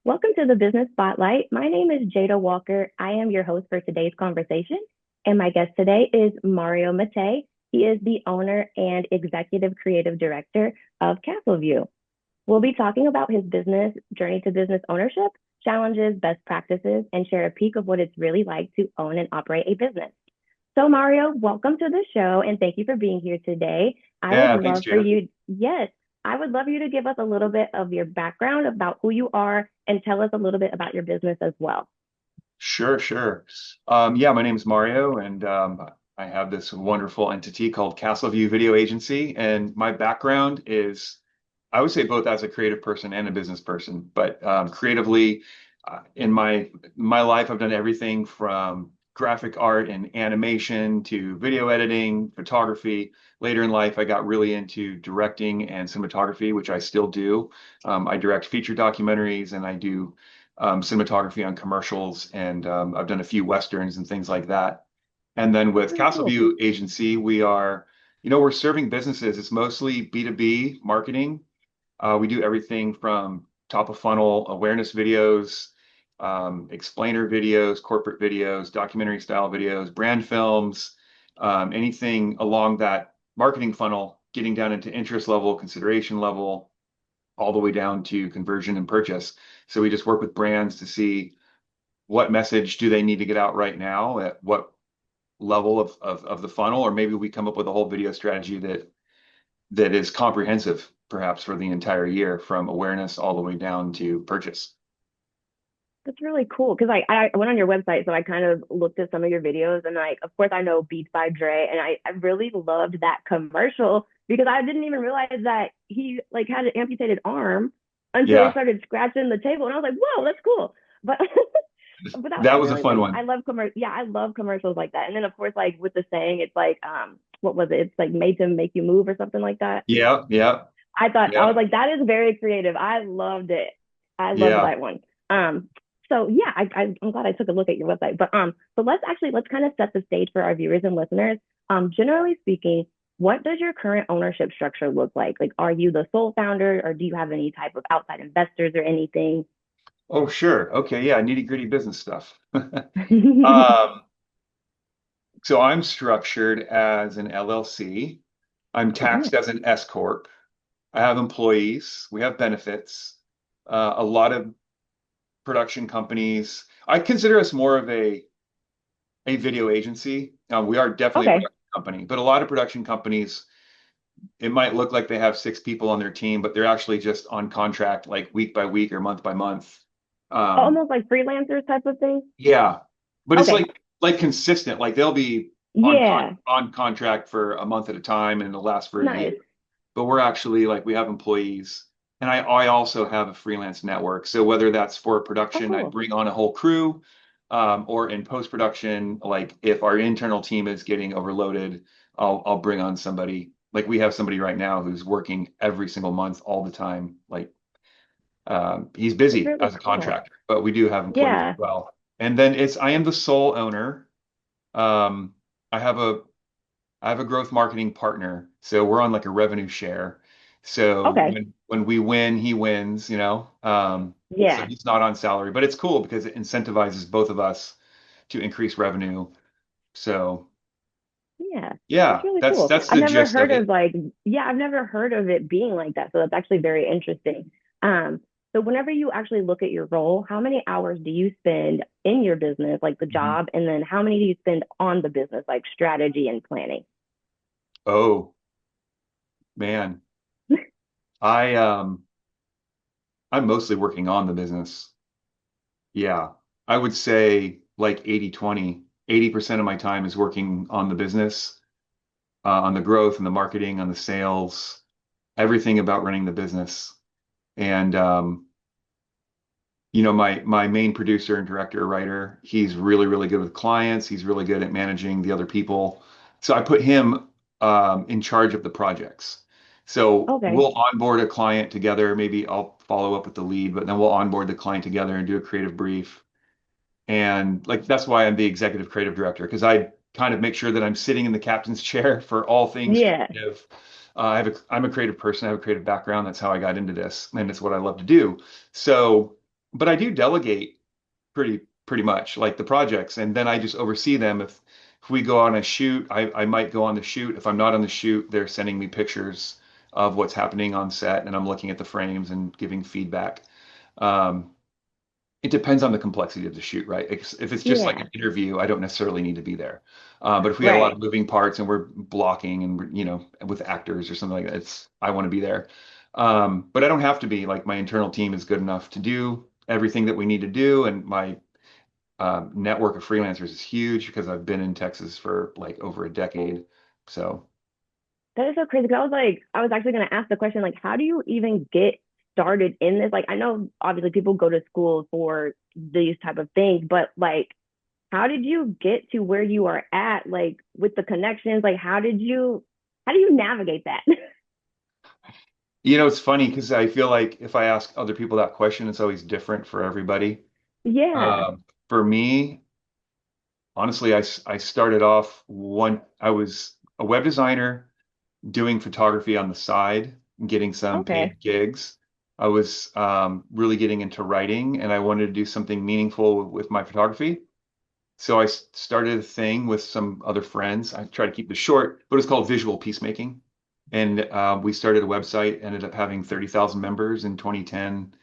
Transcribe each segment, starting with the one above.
Welcome to the Business Spotlight. My name is Jada Walker. I am your host for today's conversation, and my guest today is Mario Mattei. He is the owner and executive creative director of Castleview. We'll be talking about his business journey to business ownership, challenges, best practices, and share a peek of what it's really like to own and operate a business. So, Mario, welcome to the show, and thank you for being here today. I would Yeah, thanks, love for Jada. you, yes, I would love you to give us a little bit of your background about who you are and tell us a little bit about your business as well. Sure, sure. Yeah, my name is Mario, and I have this wonderful entity called Castleview Video Agency. And my background is, I would say, both as a creative person and a business person. But creatively, in my life, I've done everything from graphic art and animation to video editing, photography. Later in life, I got really into directing and cinematography, which I still do. I direct feature documentaries and I do cinematography on commercials, and I've done a few westerns and things like that. And then with Really cool. Castleview Agency, we're serving businesses. It's mostly B2B marketing. We do everything from top of funnel awareness videos, explainer videos, corporate videos, documentary style videos, brand films, anything along that marketing funnel, getting down into interest level, consideration level, all the way down to conversion and purchase. So we just work with brands to see what message do they need to get out right now at what level of the funnel, or maybe we come up with a whole video strategy that is comprehensive, perhaps for the entire year, from awareness all the way down to purchase. That's really cool because I went on your website, so I kind of looked at some of your videos, and like, of course, I know Beats by Dre, and I really loved that commercial because I didn't even realize that he like had an amputated arm until he Yeah, started scratching the table, and I was like, whoa, that's cool. But but that that was was a really fun like one. I love yeah, I love commercials like that. And then of course, like with the saying, it's like what was it? It's like made to make you move or something like that. Yeah, yeah, I yeah, was like, that is very creative. I loved it. I loved yeah. that one. So yeah, I'm glad I took a look at your website. But so let's kind of set the stage for our viewers and listeners. Generally speaking, what does your current ownership structure look like? Like, are you the sole founder, or do you have any type of outside investors or anything? Oh, sure. Okay, yeah, nitty-gritty business stuff. Um, so I'm structured as an LLC. I'm Oh, taxed nice. as an S-Corp. I have employees. We have benefits. A lot of production companies. I consider us more of a video agency. We are definitely a Okay. production company, but a lot of production companies, it might look like they have 6 people on their team, but they're actually just on contract, like week by week or month by month. Um, Almost like freelancers type of thing. yeah, but it's Okay. like consistent. Like they'll be Yeah. on contract for a month at a time, and it'll last for a year. Nice. But we're actually like we have employees, and I also have a freelance network. So whether that's for Oh, production, I cool. bring on a whole crew, or in post production, like if our internal team is getting overloaded, I'll bring on somebody. Like we have somebody right now who's working every single month all the time. Like he's That's busy really as a cool. contractor, but we do have employees as Yeah. well. And then I am the sole owner. Um, I have a growth marketing partner, so we're on like a revenue share. So Okay. when we win, he wins, you know. So Yeah. he's not on salary, but it's cool because it incentivizes both of us to increase revenue. So Yeah, that's yeah, really that's cool. that's the gist of it. I've never heard of it being like that. So that's actually very interesting. Um, so whenever you actually look at your role, how many hours do you spend in your business, like the Mhm. job, and then how many do you spend on the business, like strategy and planning? Oh man, I I'm mostly working on the business. Yeah, I would say like 80/20. 80% of my time is working on the business, on the growth and the marketing, on the sales, everything about running the business. And my main producer and director, writer, he's really, really good with clients. He's really good at managing the other people. So I put him in charge of the projects. So Okay. we'll onboard a client together. Maybe I'll follow up with the lead, but then we'll onboard the client together and do a creative brief. And like that's why I'm the executive creative director, because I kind of make sure that I'm sitting in the captain's chair for all things Yeah. creative. I'm a creative person. I have a creative background. That's how I got into this, and it's what I love to do. So but I do delegate pretty much like the projects, and then I just oversee them. If we go on a shoot, I might go on the shoot. If I'm not on the shoot, they're sending me pictures of what's happening on set, and I'm looking at the frames and giving feedback. Um, it depends on the complexity of the shoot, right? If it's just like Yeah, an interview, I don't necessarily need to be there. But if we got a lot right. of moving parts and we're blocking and we're, with actors or something like that, I want to be there. But I don't have to be. Like my internal team is good enough to do everything that we need to do, and my network of freelancers is huge because I've been in Texas for like over a decade. So That is so crazy. 'Cause I was actually going to ask the question, like, how do you even get started in this? Like, I know obviously people go to school for these type of things, but like, how did you get to where you are at? Like, with the connections, like, how do you navigate that? it's funny because I feel like if I ask other people that question, it's always different for everybody. Yeah. For me, honestly, I started off I was a web designer doing photography on the side, getting some Okay. paid gigs. I was really getting into writing and I wanted to do something meaningful with my photography. So I started a thing with some other friends. I try to keep this short, but it's called Visual Peacemaking. And we started a website, ended up having 30,000 members in 2010.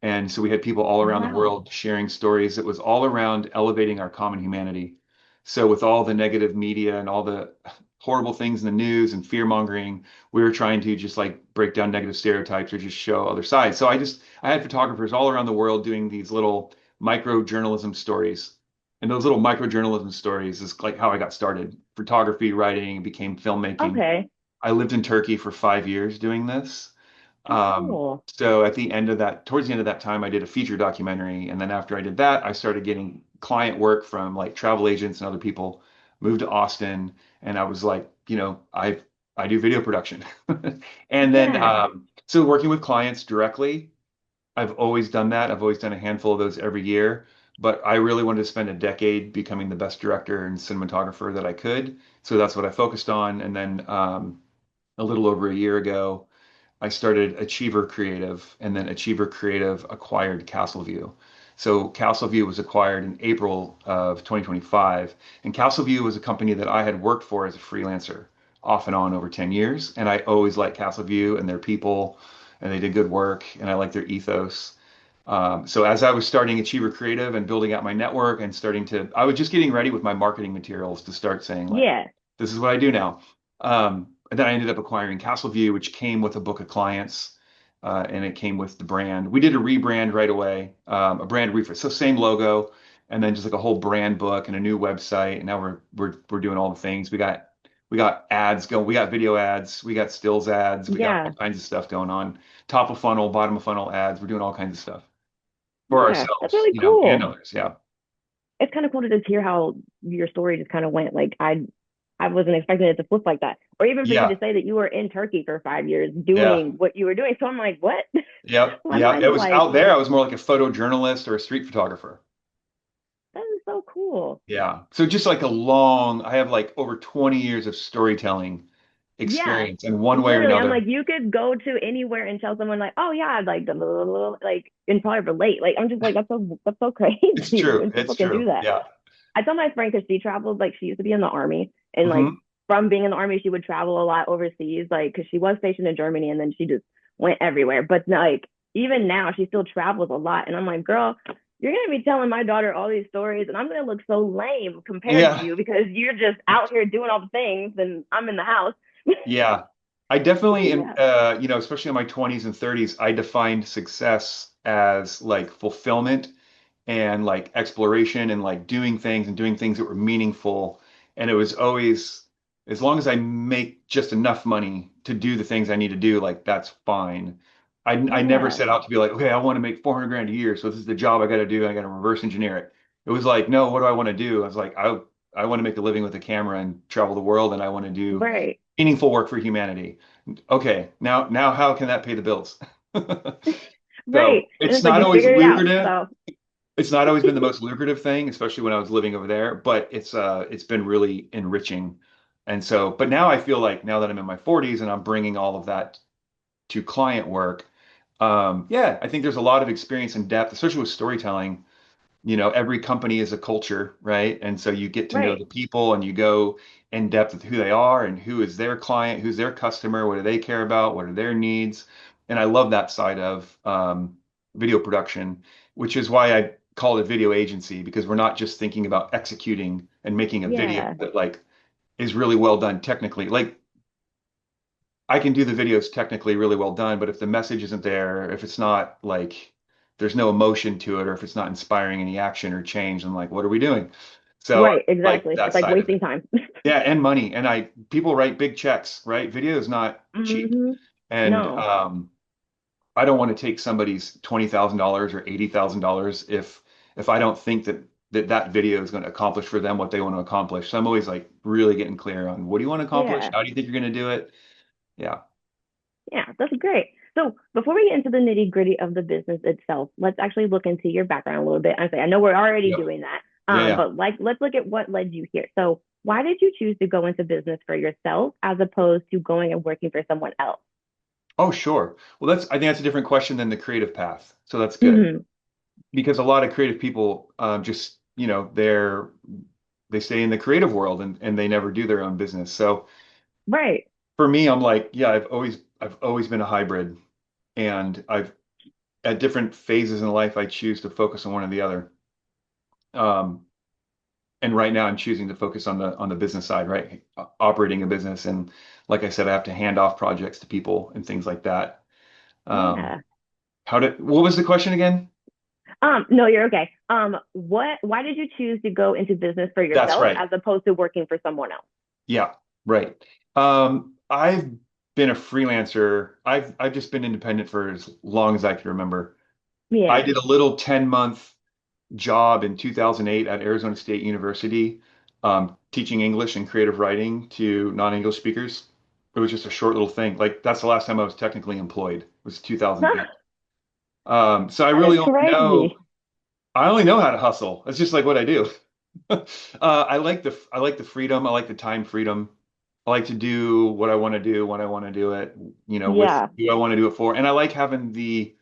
And so we had people all around the Wow. world sharing stories. It was all around elevating our common humanity. So with all the negative media and all the horrible things in the news and fear mongering, we were trying to just like break down negative stereotypes or just show other sides. So I had photographers all around the world doing these little micro journalism stories. And those little micro journalism stories is like how I got started. Photography, writing, became filmmaking. Okay. I lived in Turkey for 5 years doing this. That's cool. So at the end of that, towards the end of that time, I did a feature documentary. And then after I did that, I started getting client work from like travel agents and other people, moved to Austin. And I was like, I do video production. And then, Yeah. so working with clients directly, I've always done that. I've always done a handful of those every year. But I really wanted to spend a decade becoming the best director and cinematographer that I could. So that's what I focused on. And then a little over a year ago, I started Achiever Creative, and then Achiever Creative acquired Castleview. So Castleview was acquired in April of 2025, and Castleview was a company that I had worked for as a freelancer off and on over 10 years, and I always liked Castleview and their people, and they did good work, and I liked their ethos. So as I was starting Achiever Creative and building out my network and I was just getting ready with my marketing materials to start saying like, Yeah. this is what I do now. And then I ended up acquiring Castleview, which came with a book of clients, and it came with the brand. We did a rebrand right away, a brand refresh. So same logo, and then just like a whole brand book and a new website. And now we're doing all the things. We got ads going. We got video ads. We got stills ads. We got all Yeah. kinds of stuff going on. Top of funnel, bottom of funnel ads. We're doing all kinds of stuff for Yeah. That's ourselves, really and cool. others. Yeah. It's kind of cool to just hear how your story just kind of went. Like I wasn't expecting it to flip like that. Or even for you Yeah. to say that you were in Turkey for 5 years Yeah. doing what you were doing. So I'm like, what? Yep. My Yeah. mind It is was like, out there. I was more like a photojournalist or a street photographer. that is so cool. Yeah. So just like I have like over 20 years of storytelling Yeah. experience in one way or Literally, I'm another. like, you could go to anywhere and tell someone like, oh yeah, like the like and probably relate. Like I'm just like, that's so It's crazy true. when It's people can do true. that. Yeah. I tell my friend because she travels, like she used to be in the army, and like Hmm. from being in the army, she would travel a lot overseas, like because she was stationed in Germany, and then she just went everywhere. But like even now, she still travels a lot, and I'm like, girl, you're gonna be telling my daughter all these stories, and I'm gonna look so lame compared to Yeah. you because you're just out here doing all the things, and I'm in the house. Yeah. I definitely, Yeah, especially in my 20s and 30s, I defined success as like fulfillment and like exploration and like doing things that were meaningful. And it was always, as long as I make just enough money to do the things I need to do, like that's fine. I never yeah, set out to be like, okay, I want to make 400 grand a year. So this is the job I got to do. I got to reverse engineer it. It was like, no, what do I want to do? I was like, I want to make a living with a camera and travel the world and I want to do right, meaningful work for humanity. Okay, now how can that pay the bills? right. So And it's it's like not you always figured it out. lucrative. So It's not always been the most lucrative thing, especially when I was living over there, but it's been really enriching. And so, but now I feel like now that I'm in my 40s and I'm bringing all of that to client work, Yeah, I think there's a lot of experience and depth, especially with storytelling. Every company is a culture, right? And so you get to know Right. the people and you go in depth with who they are and who is their client, who's their customer, what do they care about, what are their needs. And I love that side of video production, which is why I call it a video agency, because we're not just thinking about executing and making a video Yeah. that like is really well done technically. Like I can do the videos technically really well done, but if the message isn't there, if it's not like there's no emotion to it, or if it's not inspiring any action or change, then like, what are we doing? So I Right. like Exactly. that It's like side of wasting it. time. Yeah, and money. And people write big checks, right? Video is not cheap. hmm And No. I don't want to take somebody's $20,000 or $80,000 if I don't think that video is going to accomplish for them what they want to accomplish. So I'm always like really getting clear on what do you want to accomplish? Yeah. How do you think you're going to do it? Yeah. Yeah. That's great. So before we get into the nitty gritty of the business itself, let's actually look into your background a little bit and say, I know we're already Yep. doing that. Yeah, yeah. But like, let's look at what led you here. So why did you choose to go into business for yourself as opposed to going and working for someone else? Oh, sure. Well, I think that's a different question than the creative path. So that's good hmm because a lot of creative people just, they stay in the creative world and they never do their own business. So Right. for me, I'm like, yeah, I've always been a hybrid, and I've at different phases in life, I choose to focus on one or the other. Um, and right now, I'm choosing to focus on the business side, right? Operating a business, and like I said, I have to hand off projects to people and things like that. Um, Yeah. what was the question again? No, you're okay. Why did you choose to go into business for That's yourself right. as opposed to working for someone else? Yeah, right. I've been a freelancer. I've just been independent for as long as I can remember. I Yeah. did a little 10-month job in 2008 at Arizona State University, teaching English and creative writing to non-English speakers. It was just a short little thing. Like that's the last time I was technically employed, was 2008. So That is crazy. I only know how to hustle. It's just like what I do. I like the freedom. I like the time freedom. I like to do what I want to do when I want to do it, with Yeah. who I want to do it for. And I like having the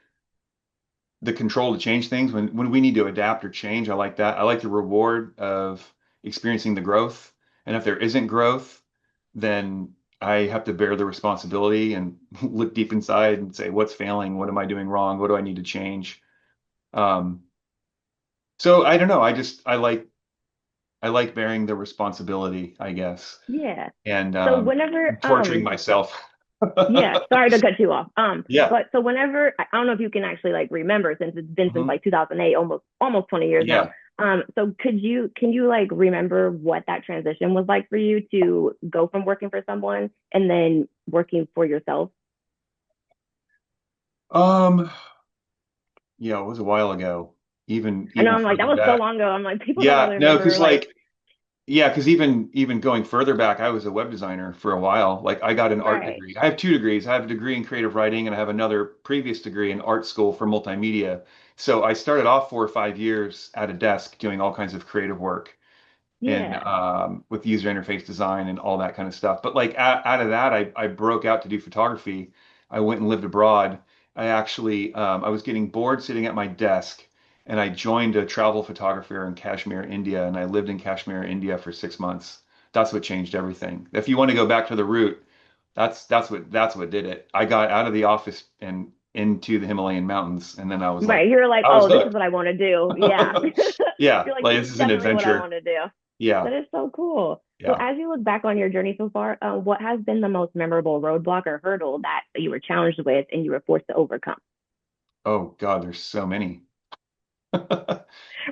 control to change things when we need to adapt or change. I like that. I like the reward of experiencing the growth. And if there isn't growth, then I have to bear the responsibility and look deep inside and say, what's failing? What am I doing wrong? What do I need to change? Um, so I don't know. I like bearing the responsibility, I guess, Yeah. and So whenever torturing myself. yeah, sorry to cut you off. Yeah. But so whenever I don't know if you can actually like remember since it's been since Mhm. like 2008, almost 20 years now. Yeah. So can you like remember what that transition was like for you to go from working for someone and then working for yourself? Um, yeah, it was a while ago. Even I know even I'm like that further was so back. long ago. I'm like people don't Yeah, really no, remember because like because even going further back, I was a web designer for a while. Like I got an art right. degree. I have two degrees. I have a degree in creative writing, and I have another previous degree in art school for multimedia. So I started off 4 or 5 years at a desk doing all kinds of creative work and Yeah. with user interface design and all that kind of stuff. But like out of that, I broke out to do photography. I went and lived abroad. I was getting bored sitting at my desk, and I joined a travel photographer in Kashmir, India, and I lived in Kashmir, India for 6 months. That's what changed everything. If you want to go back to the root, that's what did it. I got out of the office and into the Himalayan mountains, and then Right. You're like, I was oh, this is hooked. what I want to do. Yeah. Yeah, You're like, like this this is is an definitely what I adventure. want to do. Yeah, That is so cool. So yeah. as you look back on your journey so far, what has been the most memorable roadblock or hurdle that you were challenged with and you were forced to overcome? Oh God, there's so many.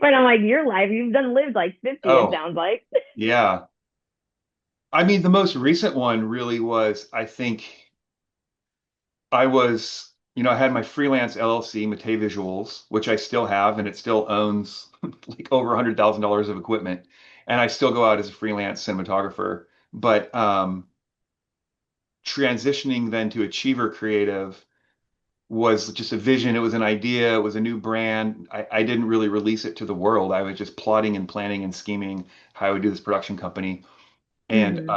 Right. I'm like, your life, you've done lived like 50, it Oh, sounds like. yeah. I mean, the most recent one really was, I think I had my freelance LLC, Mattei Visuals, which I still have, and it still owns like over $100,000 of equipment. And I still go out as a freelance cinematographer. But transitioning then to Achiever Creative was just a vision. It was an idea. It was a new brand. I didn't really release it to the world. I was just plotting and planning and scheming how I would do this production company. And hmm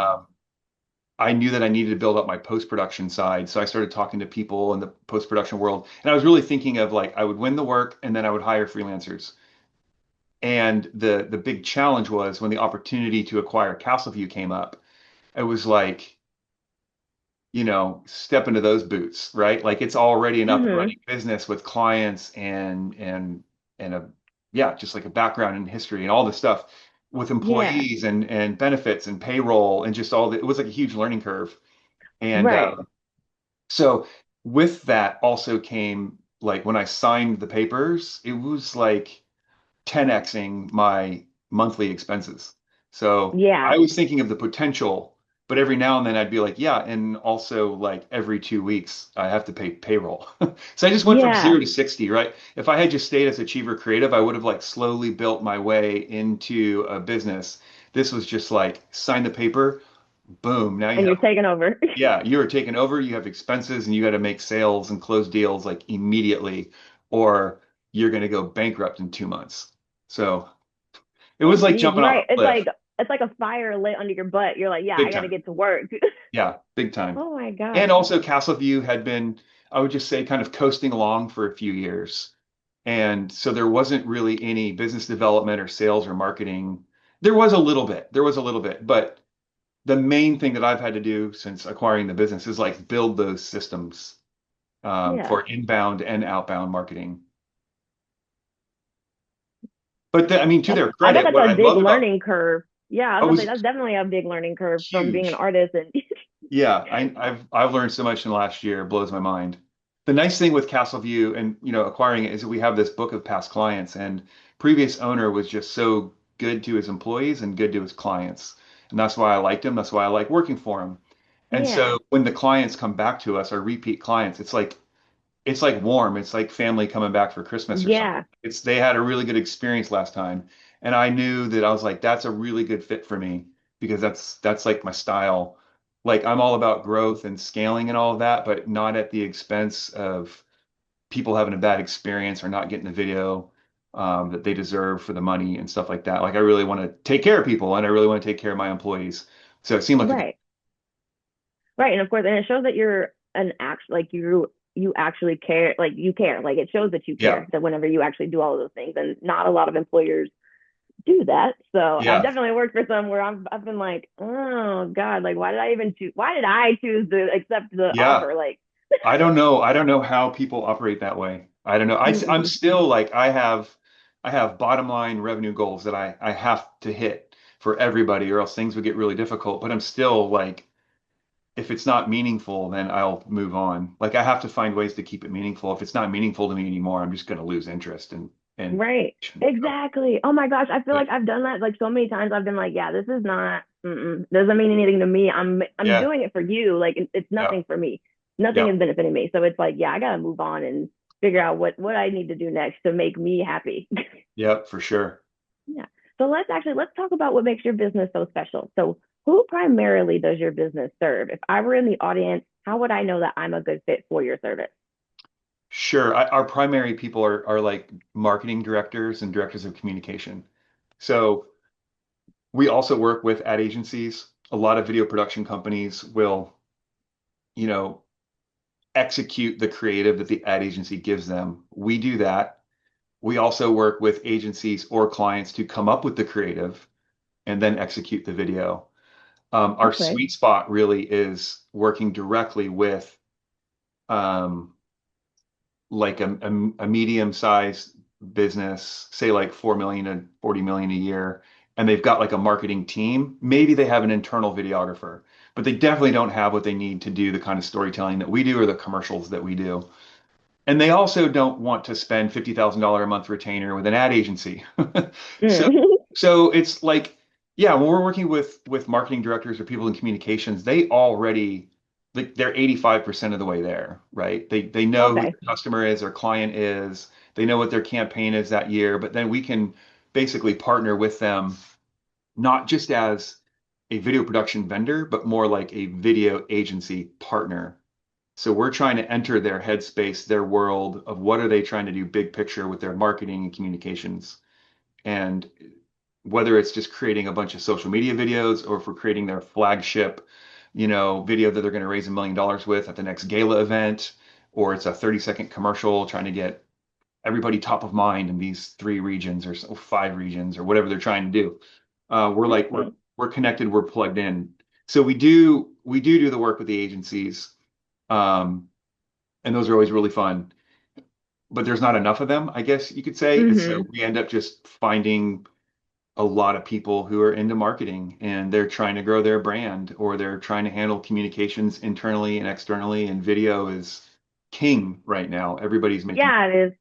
I knew that I needed to build up my post-production side. So I started talking to people in the post-production world. And I was really thinking of like I would win the work and then I would hire freelancers. And the big challenge was when the opportunity to acquire Castleview came up, it was like, step into those boots, right? Like it's already an up and Hmm. running business with clients and a yeah, just like a background in history and all this stuff with Yeah. employees and benefits and payroll and just all the, it was like a huge learning curve. And Right. so with that also came like when I signed the papers, it was like 10xing my monthly expenses. So I Yeah. was thinking of the potential, but every now and then I'd be like, yeah, and also like every 2 weeks I have to pay payroll. So I just went from Yeah. 0 to 60, right? If I had just stayed as Achiever Creative, I would have like slowly built my way into a business. This was just like sign the paper, boom. Now you And you're have, taking over. yeah, you are taking over, you have expenses and you got to make sales and close deals like immediately, or you're going to go bankrupt in 2 months. So it Oh, was like geez. jumping off Right. a cliff, It's like a fire lit under your butt. You're like, yeah, big I got to time. get to work. Yeah, big time. Oh my gosh. And also Castleview had been, I would just say, kind of coasting along for a few years. And so there wasn't really any business development or sales or marketing. There was a little bit, but the main thing that I've had to do since acquiring the business is like build those systems Yeah. for inbound and outbound marketing. But I mean, to their I bet credit, that's what a I big loved about learning curve. Yeah, I I was gonna say was that's definitely a big learning curve from being an huge. artist and Yeah, I've learned so much in the last year. It blows my mind. The nice thing with Castleview and acquiring it is that we have this book of past clients, and previous owner was just so good to his employees and good to his clients, and that's why I liked him. That's why I like working for him. And yeah. so when the clients come back to us, our repeat clients, it's like warm. It's like family coming back for Christmas or something. Yeah. It's they had a really good experience last time, and I knew that I was like, that's a really good fit for me because that's like my style. Like I'm all about growth and scaling and all of that, but not at the expense of people having a bad experience or not getting the video that they deserve for the money and stuff like that. Like I really want to take care of people and I really want to take care of my employees. So it seemed like a good, Right. Right. And of course, and it shows that you're an act like you actually care, like you care. Like it shows that you yeah, care that whenever you actually do all of those things. And not a lot of employers do that. So I've yeah, definitely worked for some where I've been like, oh God, like why did I choose to accept the yeah. offer? Like, I don't know. I don't know how people operate that way. I don't know. I'm mm-mm. still like I have bottom line revenue goals that I have to hit for everybody, or else things would get really difficult. But I'm still like, if it's not meaningful, then I'll move on. Like I have to find ways to keep it meaningful. If it's not meaningful to me anymore, I'm just going to lose interest and Right. so, Exactly. Oh my gosh. I feel but like I've done that like so many times. I've been like, yeah, this is not, doesn't mean anything to me. I'm yeah, doing it for you. Like it's yeah, nothing for me. Nothing yeah, is benefiting me. So it's like, yeah, I gotta move on and figure out what I need to do next to make me happy. yeah, for sure. Yeah. So let's talk about what makes your business so special. So who primarily does your business serve? If I were in the audience, how would I know that I'm a good fit for your service? Sure. Our primary people are like marketing directors and directors of communication. So we also work with ad agencies. A lot of video production companies will, you know, execute the creative that the ad agency gives them. We do that. We also work with agencies or clients to come up with the creative and then execute the video. Our Okay. sweet spot really is working directly with um, like a medium-sized business, say like 4 million to 40 million a year, and they've got like a marketing team. Maybe they have an internal videographer, but they definitely don't have what they need to do the kind of storytelling that we do or the commercials that we do. And they also don't want to spend $50,000 a month retainer with an ad agency. So, Mm. so it's like, yeah, when we're working with marketing directors or people in communications, they already like they're 85% of the way there, right? They know who Okay. their customer is, their client is, they know what their campaign is that year, but then we can basically partner with them not just as a video production vendor, but more like a video agency partner. So we're trying to enter their headspace, their world of what are they trying to do big picture with their marketing and communications. And whether it's just creating a bunch of social media videos or if we're creating their flagship, video that they're going to raise $1 million with at the next gala event, or it's a 30-second commercial trying to get everybody top of mind in these three regions or five regions or whatever they're trying to do. We're like Nice. we're connected, we're plugged in. So we do the work with the agencies, um, and those are always really fun. But there's not enough of them, I guess you could say. And so Mm-hmm. we end up just finding a lot of people who are into marketing and they're trying to grow their brand or they're trying to handle communications internally and externally. And video is king right now. Everybody's making. Yeah, it is.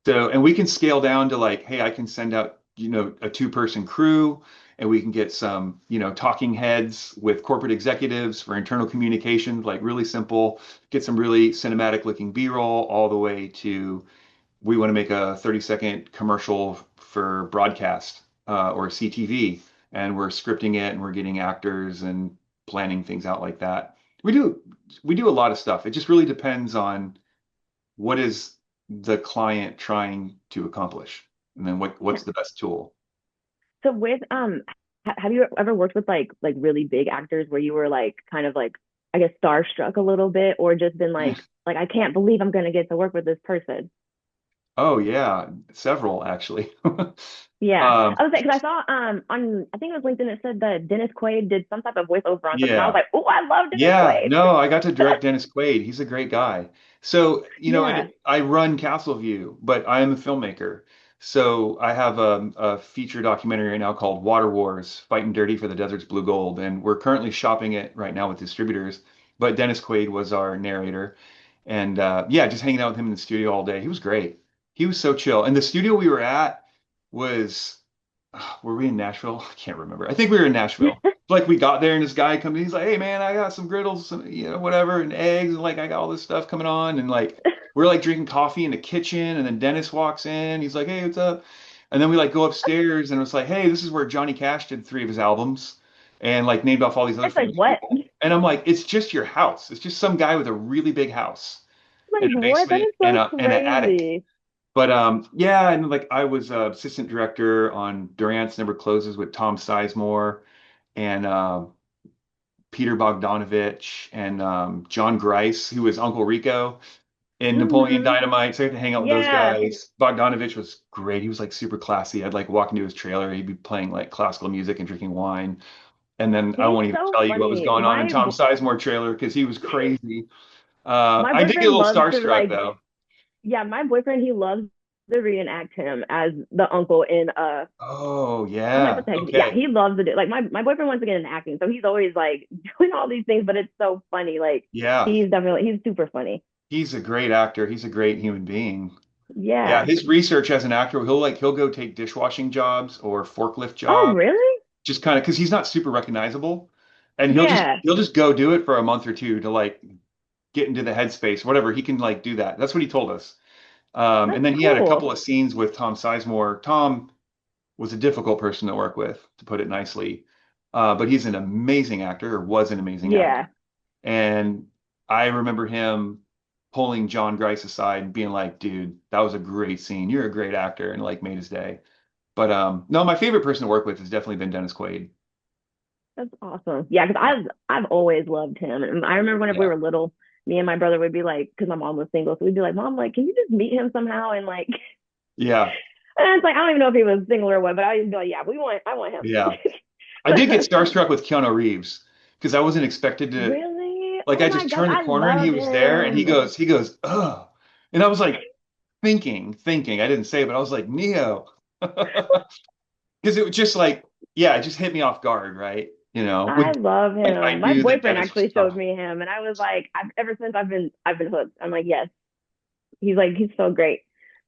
So, and we can scale down to like, hey, I can send out, a two-person crew and we can get some, talking heads with corporate executives for internal communications, like really simple, get some really cinematic looking B-roll all the way to we want to make a 30-second commercial for broadcast or CTV, and we're scripting it and we're getting actors and planning things out like that. We do a lot of stuff. It just really depends on what is the client trying to accomplish, and then what's the best tool. So with have you ever worked with like really big actors where you were like kind of like I guess starstruck a little bit or just been like I can't believe I'm gonna get to work with this person? Oh yeah, several actually. Yeah, Um, I was like, because I saw on I think it was LinkedIn. It said that Dennis Quaid did some type of voiceover on something. I was yeah. like, oh, I love Dennis Yeah, Quaid. no, I got to direct Dennis Quaid. He's a great guy. So, Yeah. and I run Castleview, but I am a filmmaker. So I have a feature documentary right now called Water Wars, Fighting Dirty for the Desert's Blue Gold, and we're currently shopping it right now with distributors. But Dennis Quaid was our narrator, and yeah, just hanging out with him in the studio all day. He was great. He was so chill. And the studio we were at was were we in Nashville? I can't remember. I think we were in Nashville. Like we got there and this guy comes in, he's like, "Hey man, I got some griddles, some, whatever, and eggs, and like I got all this stuff coming on." And like we're like drinking coffee in the kitchen, and then Dennis walks in. He's like, "Hey, what's up?" And then we like go upstairs, and it's like, "Hey, this is where Johnny Cash did three of his albums," and like named off all these other It's like famous what? people. And I'm like, "It's just your house. It's just some guy with a really big house Like and a what? That basement is and so an attic." crazy. But yeah, and like I was assistant director on Durant's Never Closes with Tom Sizemore and Peter Bogdanovich and John Grice, who was Uncle Rico in Napoleon Mm-hmm. Dynamite. So I had to hang out with those Yeah. guys. Bogdanovich was great. He was like super classy. I'd like walk into his trailer, he'd be playing like classical music and drinking wine. And then I He's won't even so tell you what was funny. going on in Tom Sizemore trailer because he was crazy. My I did get a boyfriend little loves to starstruck like though. yeah, my boyfriend he loves to reenact him as the uncle in Oh I'm like, yeah. what the heck? Yeah, Okay. he loves to do like my boyfriend wants to get into acting, so he's always like doing all these things, but it's so funny. Like Yeah. he's super funny. He's a great actor. He's a great human being. Yeah, Yeah. his research as an actor, he'll go take dishwashing jobs or forklift Oh, jobs, really? just kind of because he's not super recognizable, and he'll just Yeah. he'll just go do it for a month or two to like get into the headspace, whatever. He can like do that. That's what he told us. That's And then he had a couple cool. of scenes with Tom Sizemore. Tom was a difficult person to work with, to put it nicely, but he's an amazing actor, or was an amazing actor. Yeah. And I remember him pulling John Grice aside and being like, dude, that was a great scene. You're a great actor, and like made his day. But no, my favorite person to work with has definitely been Dennis Quaid. That's awesome. Yeah, because I've always loved him. And I remember whenever we Yeah. were little, me and my brother would be like, because my mom was single, so we'd be like, Mom, like, can you just meet him somehow? And like, Yeah. and it's like I don't even know if he was single or what, but I would be like, yeah, I want him. Yeah. I did get starstruck with Keanu Reeves because I wasn't expected to Really? like Oh I my just gosh, turned the I corner and he love was there and he him. goes, he goes, ugh. And I was like thinking. I didn't say it, but I was like, Neo. Because it was just like, yeah, it just hit me off guard, right? I love Like I him. My knew that boyfriend Dennis was actually tough. showed me him, and I was like, ever since I've been hooked. I'm like, yes, he's so great.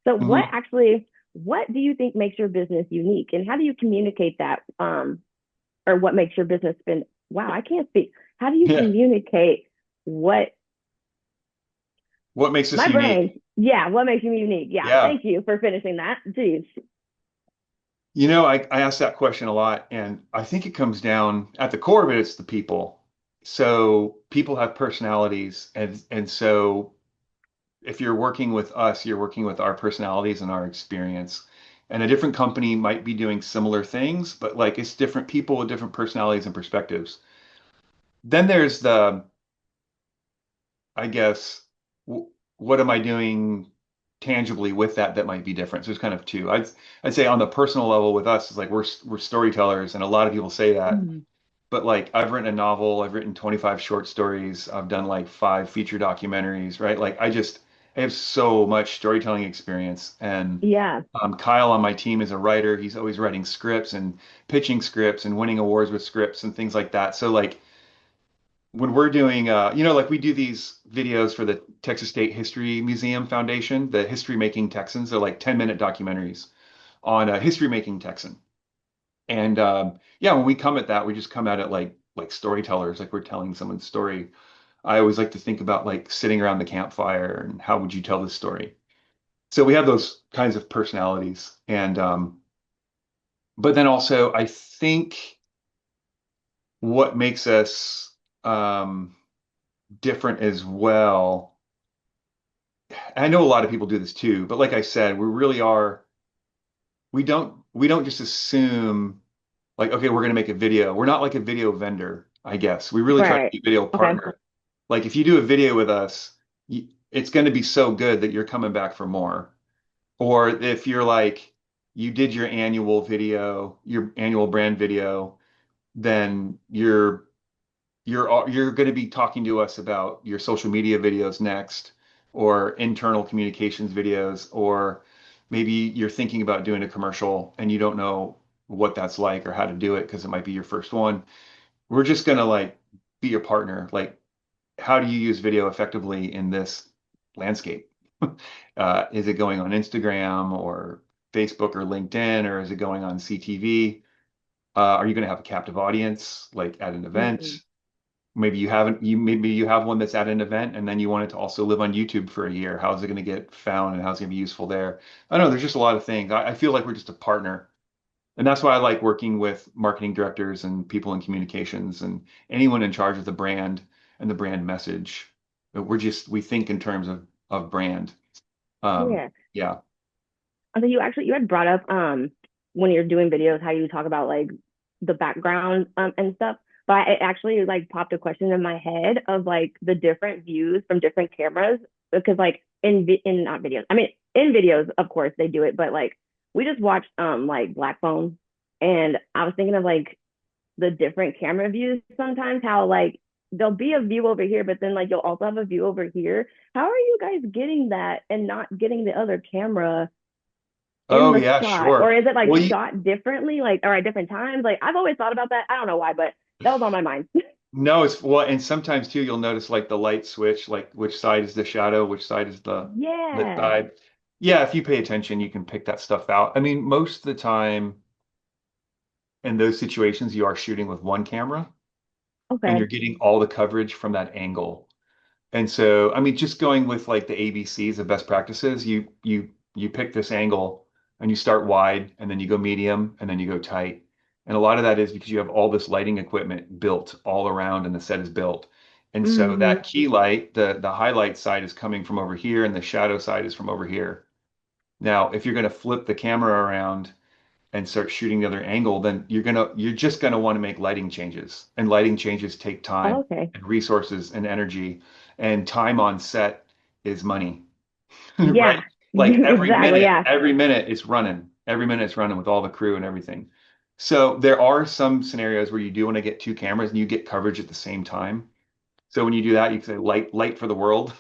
So Mhm. what do you think makes your business unique, and how do you communicate that? Or what makes your business spin? Wow, I can't speak. How do you Yeah. communicate what What makes us my unique? brain? Yeah, what makes you unique? Yeah, Yeah. thank you for finishing that. Jeez. I ask that question a lot, and I think it comes down at the core of it, it's the people. So people have personalities, and so if you're working with us, you're working with our personalities and our experience. And a different company might be doing similar things, but like it's different people with different personalities and perspectives. then there's the, I guess, what am I doing tangibly with that that might be different? So there's kind of two. I'd say on the personal level with us, it's like we're storytellers, and a lot of people say that. Mhm. But like I've written a novel, I've written 25 short stories, I've done like 5 feature documentaries, right? Like I have so much storytelling experience. And Yeah. Kyle on my team is a writer. He's always writing scripts and pitching scripts and winning awards with scripts and things like that. So like when we're doing, like we do these videos for the Texas State History Museum Foundation, the History Making Texans. They're like 10-minute documentaries on a history making Texan. And yeah, when we come at that, we just come at it like storytellers, like we're telling someone's story. I always like to think about like sitting around the campfire and how would you tell this story? So we have those kinds of personalities. And but then also I think what makes us different as well. I know a lot of people do this too, but like I said, we really are, we don't just assume like, okay, we're going to make a video. We're not like a video vendor, I guess. We really try to Right. be a video Okay. partner. Like if you do a video with us, it's going to be so good that you're coming back for more. Or if you're like, you did your annual video, your annual brand video, then you're going to be talking to us about your social media videos next, or internal communications videos, or maybe you're thinking about doing a commercial and you don't know what that's like or how to do it because it might be your first one. We're just going to like be your partner. Like, how do you use video effectively in this landscape? Is it going on Instagram or Facebook or LinkedIn, or is it going on CTV? Are you going to have a captive audience like at an Mhm. event? Maybe you have one that's at an event and then you want it to also live on YouTube for a year. How is it going to get found and how's it going to be useful there? I don't know. There's just a lot of things. I feel like we're just a partner. And that's why I like working with marketing directors and people in communications and anyone in charge of the brand and the brand message. We think in terms of brand. Yeah. Yeah. I think you had brought up when you're doing videos how you talk about like the background and stuff. But it actually like popped a question in my head of like the different views from different cameras because like in not videos. I mean in videos of course they do it, but like we just watched like Black Phone and I was thinking of like the different camera views sometimes how like there'll be a view over here but then like you'll also have a view over here. How are you guys getting that and not getting the other camera in Oh the yeah, shot? Or sure. is it like Well, shot differently, like or at different times? Like I've always thought about that. I don't know why, but that was on my mind. no, it's well, and sometimes too, you'll notice like the light switch, like which side is the shadow, which side is the lit Yeah. side. Yeah, if you pay attention, you can pick that stuff out. I mean, most of the time in those situations, you are shooting with one camera and you're Okay. getting all the coverage from that angle. And so, I mean, just going with like the ABCs of best practices, you pick this angle and you start wide and then you go medium and then you go tight. And a lot of that is because you have all this lighting equipment built all around and the set is built. And so Mm-hmm. that key light, the highlight side is coming from over here and the shadow side is from over here. Now, if you're going to flip the camera around and start shooting the other angle, then you're just gonna want to make lighting changes. And lighting changes take time Okay. and resources and energy. And time on set is money, right? Yeah. Like Exactly. Yeah. every minute it's running. Every minute it's running with all the crew and everything. So there are some scenarios where you do want to get two cameras and you get coverage at the same time. So when you do that, you can say light for the world,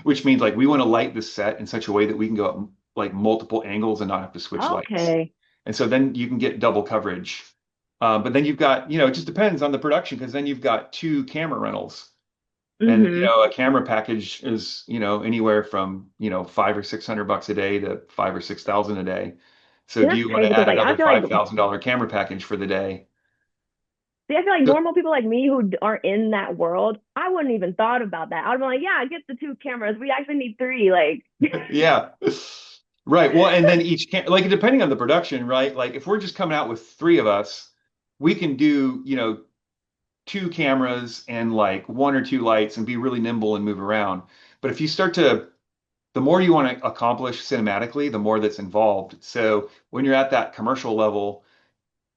which means like we want to light the set in such a way that we can go up like multiple angles and not have to switch lights. Okay. And so then you can get double coverage. But then you've got, it just depends on the production because then you've got two camera rentals. And, Mm-hmm. a camera package is, anywhere from, 500 or 600 bucks a day to 5 or 6 thousand a day. So See, do that's you want crazy to because add like I another feel like $5,000 camera package for the day? see, I feel like So, normal people like me who aren't in that world, I wouldn't even thought about that. I would be like, yeah, get the two cameras. We actually need three. Like, yeah. Right. Well, and then like depending on the production, right? Like if we're just coming out with three of us, we can do, two cameras and like one or two lights and be really nimble and move around. But if you start to, the more you want to accomplish cinematically, the more that's involved. So when you're at that commercial level,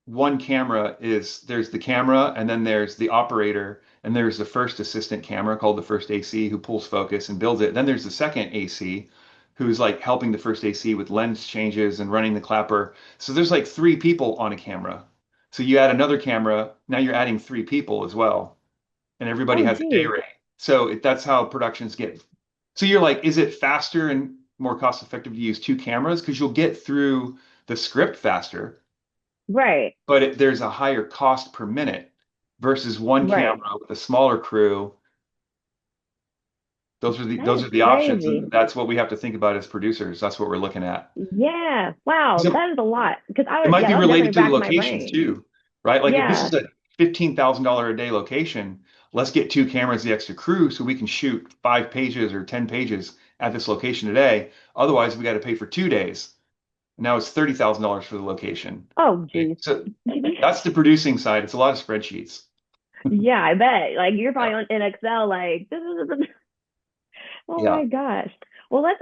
one camera is there's the camera and then there's the operator and there's the first assistant camera called the first AC who pulls focus and builds it. Then there's the second AC who's like helping the first AC with lens changes and running the clapper. So there's like three people on a camera. So you add another camera, now you're adding three people as well, and everybody Oh, has a day geez. rate. So that's how productions get. So you're like, is it faster and more cost effective to use two cameras? Because you'll get through the script faster, Right. but there's a higher cost per minute versus one Right. camera with a smaller crew. That Those is are the options, crazy. and that's what we have to think about as producers. That's what we're looking at. Yeah. Wow. So That is a lot. Because it might yeah, be that would definitely related to the rack my locations brain. too, right? Like if this Yeah. is a $15,000 a day location, let's get two cameras, the extra crew, so we can shoot 5 pages or 10 pages at this location today. Otherwise, we got to pay for 2 days. Now it's $30,000 for the location. Oh, Right? geez. So that's the producing side. It's a lot of spreadsheets. Yeah, I bet. Like you're Yeah. probably in Excel, like oh Yeah. my gosh. Well, let's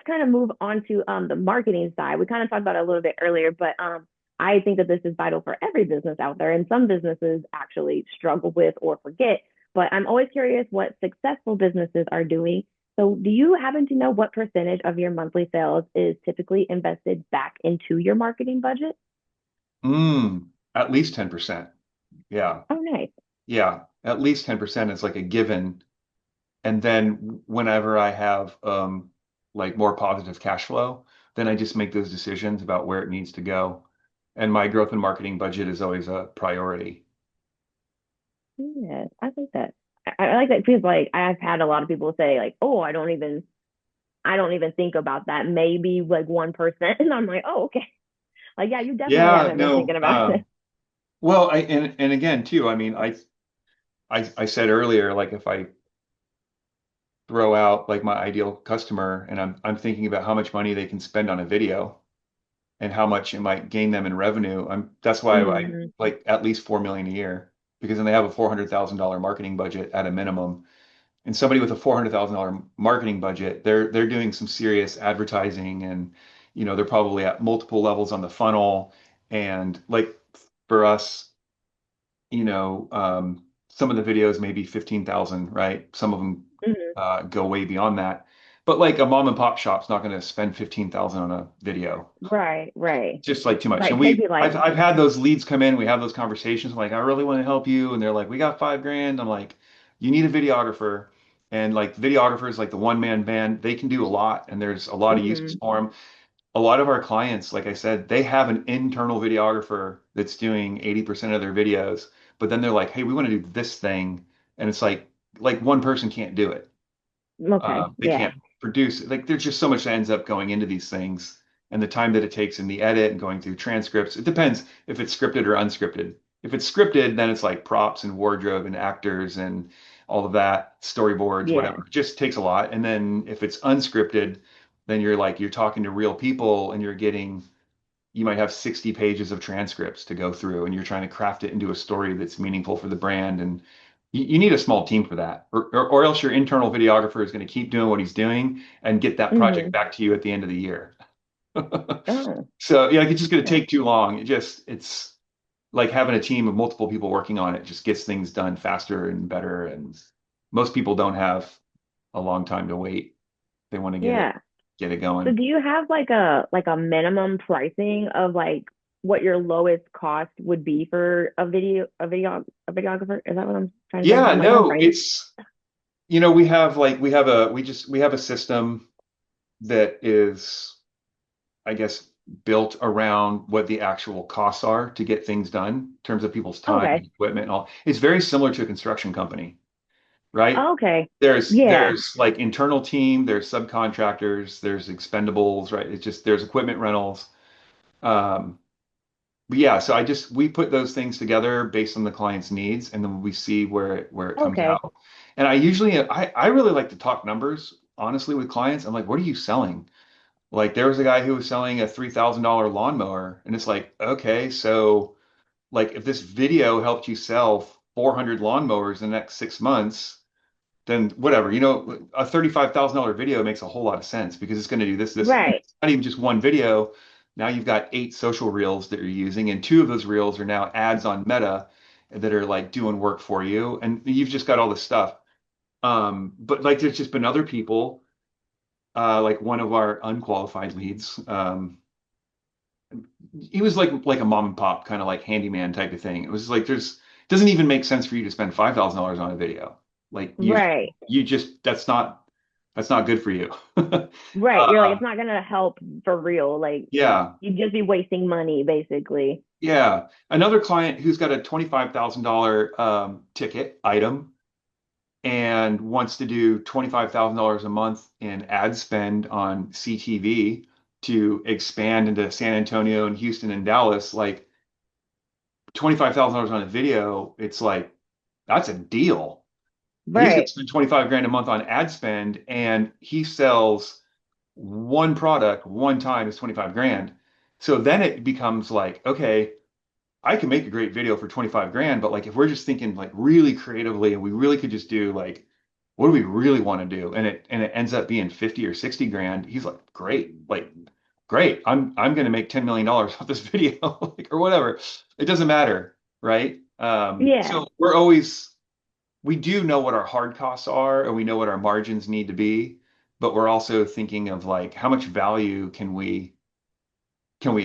kind of move on to the marketing side. We kind of talked about it a little bit earlier, but I think that this is vital for every business out there, and some businesses actually struggle with or forget. But I'm always curious what successful businesses are doing. So, do you happen to know what percentage of your monthly sales is typically invested back into your marketing budget? At least 10%. Yeah. Oh, nice. Yeah. At least 10% is like a given. And then whenever I have like more positive cash flow, then I just make those decisions about where it needs to go. And my growth and marketing budget is always a priority. Yeah, I like that. I like that because like I've had a lot of people say like, oh, I don't even think about that. Maybe like 1%. And I'm like, oh, okay. Like, yeah, you definitely Yeah, haven't been no. thinking about it. Well, and again too, I mean, I said earlier, like if I throw out like my ideal customer and I'm thinking about how much money they can spend on a video and how much it might gain them in revenue. That's why I Hmm. like at least 4 million a year because then they have a $400,000 marketing budget at a minimum. And somebody with a $400,000 marketing budget, they're doing some serious advertising and they're probably at multiple levels on the funnel. And like for us, some of the videos maybe 15,000, right? Some of them Hmm. go way beyond that. But like a mom and pop shop's not going to spend 15,000 on a video. Right, right, Just like too much. right. And They'd be like, I've had those leads come in. We have those conversations. I'm like, I really want to help you, and they're like, we got 5 grand. I'm like, you need a videographer, and like videographers, like the one man band, they can do a lot, and there's a lot of uses hmm, for them. A lot of our clients, like I said, they have an internal videographer that's doing 80% of their videos, but then they're like, hey, we want to do this thing, and it's like one person can't do it. okay, They yeah, can't produce like there's just so much that ends up going into these things and the time that it takes in the edit and going through transcripts. It depends if it's scripted or unscripted. If it's scripted, then it's like props and wardrobe and actors and all of that, storyboards, yeah, whatever. It just takes a lot. And then if it's unscripted, then you're talking to real people and you might have 60 pages of transcripts to go through and you're trying to craft it into a story that's meaningful for the brand. And you need a small team for that, or else your internal videographer is going to keep doing what he's doing and get that project hmm, back to you at the end of the year. oh, So yeah, it's just going to yeah, take too long. It's like having a team of multiple people working on it just gets things done faster and better. And most people don't have a long time to wait. They want to yeah. get it So, going. do you have like a minimum pricing of like what your lowest cost would be for a videographer? Is that what I'm trying to say? Yeah, I'm like, my no, brain. it's we have a system that is, I guess, built around what the actual costs are to get things done in terms of people's time Okay, and equipment and all. It's very similar to a construction company, right? okay, yeah, There's like internal team, there's subcontractors, there's expendables, right? It's just there's equipment rentals. Um, but yeah, so we put those things together based on the client's needs, and then we see where it comes okay, out. And I really like to talk numbers honestly with clients. I'm like, what are you selling? Like there was a guy who was selling a $3,000 lawnmower, and it's like, okay, so like if this video helped you sell 400 lawnmowers in the next 6 months, then whatever, a $35,000 video makes a whole lot of sense because it's going to do this, this, and right, it's not even just one video. Now you've got 8 social reels that you're using, and 2 of those reels are now ads on Meta that are like doing work for you, and you've just got all this stuff. But like there's just been other people, like one of our unqualified leads. He was like a mom and pop kind of like handyman type of thing. It was like there's doesn't even make sense for you to spend $5,000 on a video. Like Right. you just that's not good for you. Right. You're like, Uh, it's not gonna help for real. Like yeah, you'd just be wasting money, basically. yeah. Another client who's got a $25,000 ticket item and wants to do $25,000 a month in ad spend on CTV to expand into San Antonio and Houston and Dallas, like $25,000 on a video, it's like that's a deal. He's going to Right. spend 25 grand a month on ad spend and he sells one product one time is 25 grand. So then it becomes like, okay, I can make a great video for 25 grand, but like if we're just thinking like really creatively and we really could just do like what do we really want to do? And it ends up being 50 or 60 grand. He's like, great, like great. I'm gonna make $10 million off this video, like, or whatever. It doesn't matter, right? Yeah. So we do know what our hard costs are and we know what our margins need to be, but we're also thinking of like how much value can we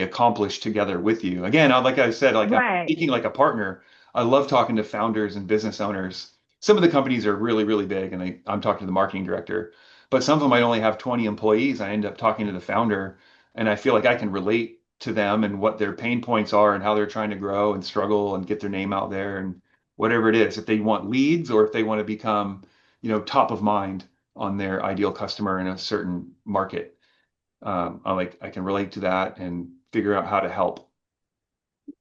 accomplish together with you? Again, like I said, like I'm Right. speaking like a partner. I love talking to founders and business owners. Some of the companies are really, really big, and I'm talking to the marketing director, but some of them might only have 20 employees. I end up talking to the founder, and I feel like I can relate to them and what their pain points are and how they're trying to grow and struggle and get their name out there and whatever it is. If they want leads or if they want to become, top of mind on their ideal customer in a certain market. I can relate to that and figure out how to help.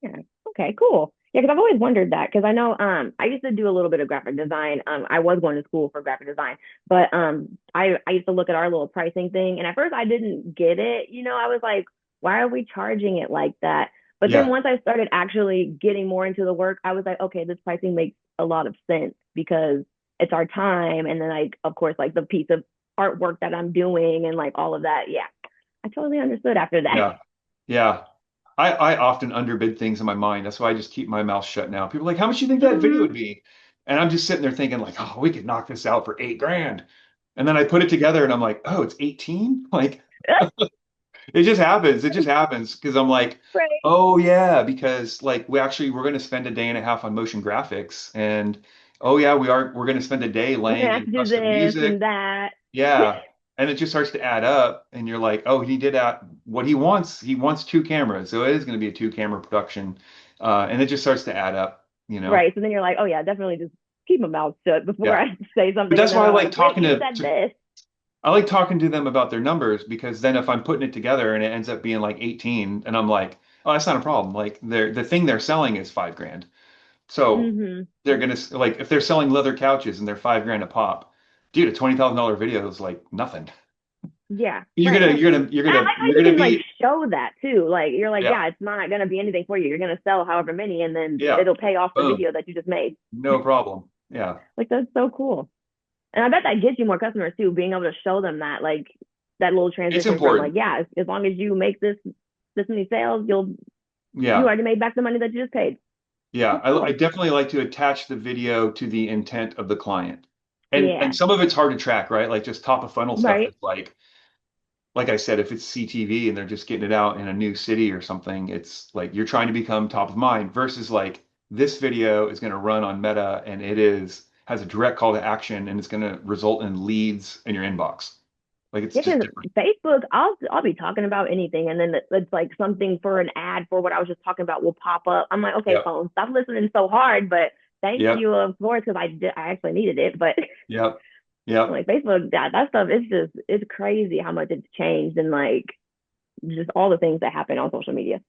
Yeah. Okay, cool. Yeah, because I've always wondered that because I know I used to do a little bit of graphic design. I was going to school for graphic design, but I used to look at our little pricing thing, and at first I didn't get it. I was like, why are we charging it like that? But then Yeah, once I started actually getting more into the work, I was like, okay, this pricing makes a lot of sense because it's our time, and then like of course like the piece of artwork that I'm doing and like all of that. Yeah, I totally understood after that. yeah, yeah. I often underbid things in my mind. That's why I just keep my mouth shut now. People are like, how much do you think that video would Hmm. be? And I'm just sitting there thinking like, oh, we could knock this out for 8 grand. And then I put it together and I'm like, oh, it's 18? Like it just happens. It just happens because I'm like, Right. oh yeah, because like we're going to spend a day and a half on motion graphics and oh yeah, we're going to spend a day We're gonna laying have in to do custom this and music. that. Yeah. And it just starts to add up, and you're like, oh, he did what he wants. He wants 2 cameras. So it is going to be a 2 camera production. And it just starts to add up. Right. So then you're like, oh yeah, definitely just keep my mouth shut before Yeah. I say But something and that's then why they're like, wait, you said this. I like talking to them about their numbers because then if I'm putting it together and it ends up being like 18 and I'm like, oh, that's not a problem. Like the thing they're selling is 5 grand. So Hmm. they're going to like, if they're selling leather couches and they're 5 grand a pop, dude, a $20,000 video is like nothing. Yeah. You're Right. gonna, you're gonna, you're And I gonna, like how you're you gonna can like be, show that too. Like you're like, yeah. yeah, it's not gonna be anything for you. You're gonna sell however many and then Yeah. it'll pay off the Boom. video that you just made. No problem. Yeah. Like that's so cool. And I bet that gets you more customers too, being able to show them that like that little It's transition from like, important. yeah, as long as you make this many sales, you Yeah. already made back the money that you just paid. Yeah. That's I cool. definitely like to attach the video to the intent of the client. And Yeah. some of it's hard to track, right? Like just top of funnel stuff Right. is like I said, if it's CTV and they're just getting it out in a new city or something, it's like you're trying to become top of mind versus like this video is going to run on Meta and it has a direct call to action and it's going to result in leads in your inbox. Like it's Yeah, just because different. Facebook, I'll be talking about anything, and then it's like something for an ad for what I was just talking about will pop up. I'm like, okay, Yep. phone, stop listening so hard, but thank Yep. you, of course, because I actually needed it. But Yep. Yep. like Facebook, that stuff is just it's crazy how much it's changed and like just all the things that happen on social media.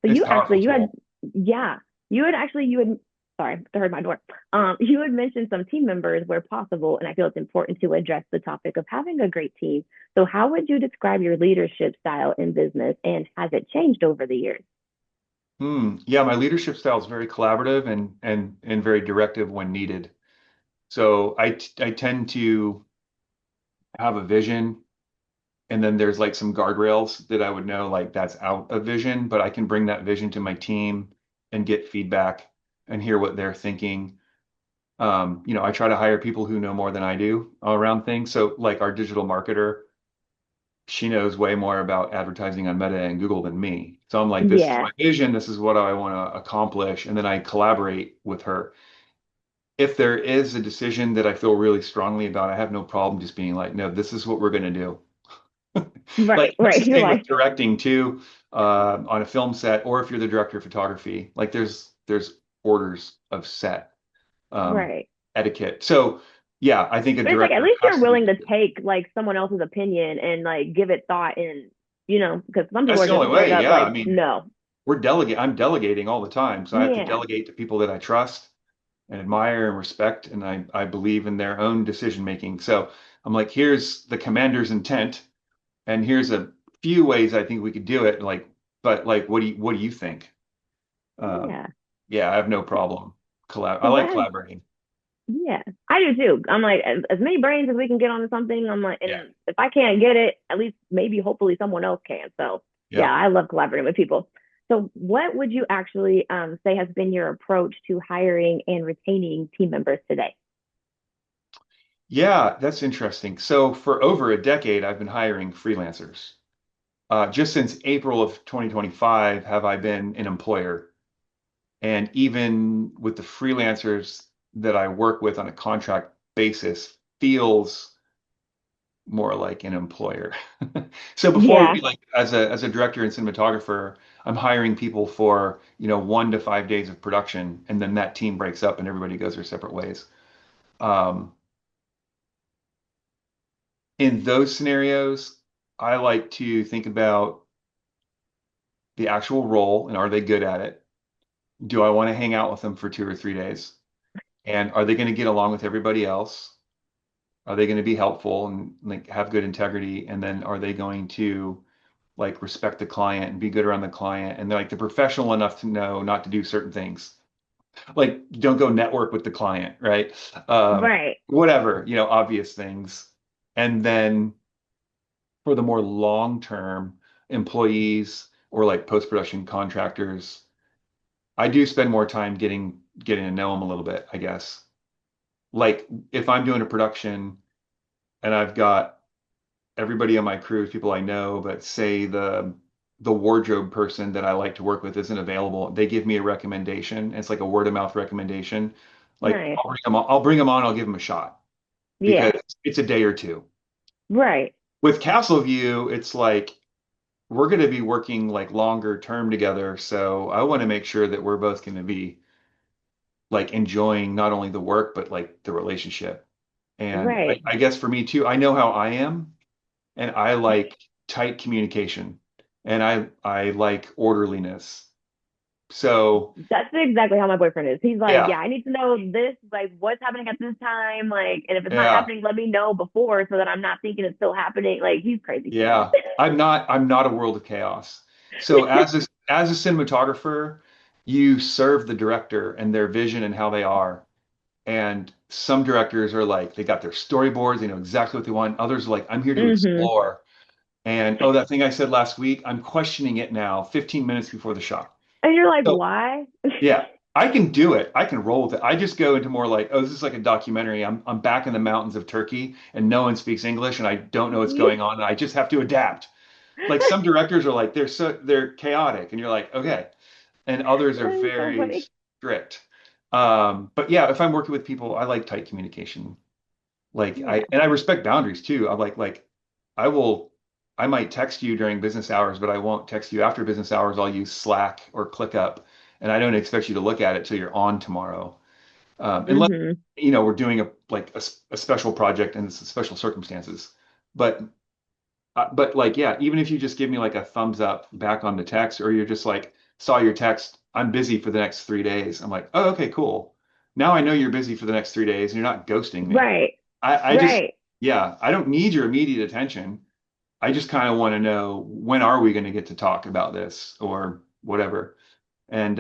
So It's a you actually powerful you had tool. yeah you had sorry I heard my door. You had mentioned some team members where possible, and I feel it's important to address the topic of having a great team. So how would you describe your leadership style in business, and has it changed over the years? Yeah, my leadership style is very collaborative and very directive when needed. So I tend to have a vision And then there's like some guardrails that I would know like that's out of vision, but I can bring that vision to my team and get feedback and hear what they're thinking. I try to hire people who know more than I do around things. So like our digital marketer, she knows way more about advertising on Meta and Google than me. So I'm like, this is Yeah. my vision, this is what I want to accomplish, and then I collaborate with her. If there is a decision that I feel really strongly about, I have no problem just being like, no, this is what we're going to do. Like Right, that's right. the You're same with like, directing too, on a film set, or if you're the director of photography, like there's orders of set um, right. etiquette. So yeah, I think a But it's like at director least has you're to be. willing to take like someone else's opinion and like give it thought and because some people That's are the just only straight way. up Yeah, I like, mean, no. I'm delegating all the time, so I have to Yeah. delegate to people that I trust and admire and respect, and I believe in their own decision making. So I'm like, here's the commander's intent, and here's a few ways I think we could do it. Like, but like, what do you think? Um, Yeah. yeah, I have no problem I 'Cause like that collaborating. Yeah, I do too. I'm like, as many brains as we can get onto something. I'm like, Yeah. and if I can't get it, at least maybe hopefully someone else can. So yeah, Yep. I love collaborating with people. So what would you actually say has been your approach to hiring and retaining team members today? Yeah, that's interesting. So for over a decade, I've been hiring freelancers. Just since April of 2025, have I been an employer. And even with the freelancers that I work with on a contract basis, feels more like an employer. So before it'd Yeah, be like as a director and cinematographer, I'm hiring people for, 1 to 5 days of production, and then that team breaks up and everybody goes their separate ways. Um, in those scenarios, I like to think about the actual role and are they good at it? Do I want to hang out with them for 2 or 3 days? And are they going to get along with everybody else? Are they going to be helpful and like have good integrity? And then are they going to like respect the client and be good around the client? And they're like they're professional enough to know not to do certain things. Like don't go network with the client, right? right, Whatever, obvious things. And then for the more long-term employees or like post-production contractors, I do spend more time getting to know them a little bit, I guess. Like if I'm doing a production and I've got everybody on my crew is people I know, but say the wardrobe person that I like to work with isn't available, they give me a recommendation. It's like a word of mouth recommendation. Like nice, I'll bring them on, I'll give them a shot because yeah, it's a day or two. right, With Castleview, it's like we're going to be working like longer term together, so I want to make sure that we're both going to be like enjoying not only the work but like the relationship. And I, right. I guess for me too, I know how I am. And I like tight communication and I like orderliness. So That's exactly how my boyfriend is. He's like, yeah, yeah, I need to know this, like what's happening at this time, like, and if it's not yeah, happening, let me know before so that I'm not thinking it's still happening. Like he's crazy for that. yeah. I'm not a world of chaos. So as a cinematographer, you serve the director and their vision and how they are. And some directors are like, they got their storyboards, they know exactly what they want. Others are like, I'm here to hmm explore. And oh, that thing I said last week, I'm questioning it now, 15 minutes before the shot. And you're like, So why? yeah, I can do it. I can roll with it. I just go into more like, oh, this is like a documentary. I'm back in the mountains of Turkey and no one speaks English and I don't know what's going on and I just have to adapt. Like some directors are like they're chaotic and you're like, okay. And others are That's so very funny. strict. But yeah, if I'm working with people, I like tight communication. Like Yeah, I respect boundaries too. I'm like I will I might text you during business hours, but I won't text you after business hours. I'll use Slack or ClickUp, and I don't expect you to look at it till you're on tomorrow. Unless hmm we're doing a special project and it's special circumstances. But but like yeah, even if you just give me like a thumbs up back on the text, or you're just like saw your text, I'm busy for the next 3 days. I'm like, oh okay, cool. Now I know you're busy for the next 3 days, and you're not ghosting me. right, I just, right. yeah, I don't need your immediate attention. I just kind of want to know when are we going to get to talk about this or whatever. And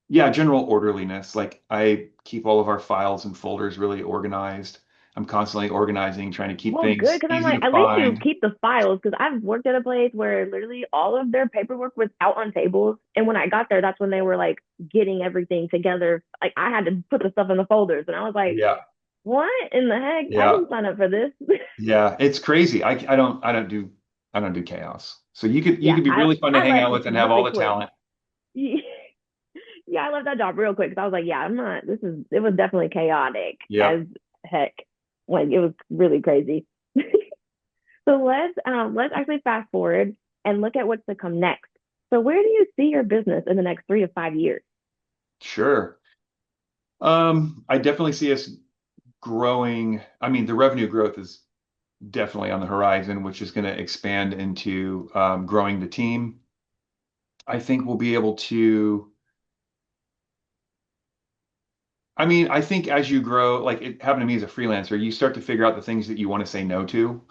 yeah, general orderliness. Like I keep all of our files and folders really organized. I'm constantly organizing, trying to keep Well, good, things because I'm easy like, to at least you find. keep the files. Because I've worked at a place where literally all of their paperwork was out on tables, and when I got there, that's when they were like getting everything together. Like I had to put the stuff in the folders, and I was like, Yeah. what in the heck? I Yeah. didn't sign up for this. Yeah. It's crazy. I don't do chaos. So you Yeah, could be really fun to I hang left out with and have all really the quick. talent. Yeah, I left that job real quick because I was like, yeah, I'm not. This is it was definitely chaotic Yep. as heck. Like it was really crazy. So let's actually fast forward and look at what's to come next. So where do you see your business in the next 3 to 5 years? Sure. I definitely see us growing. I mean, the revenue growth is definitely on the horizon, which is going to expand into growing the team. I think we'll be able to. I mean, I think as you grow, like it happened to me as a freelancer, you start to figure out the things that you want to say no to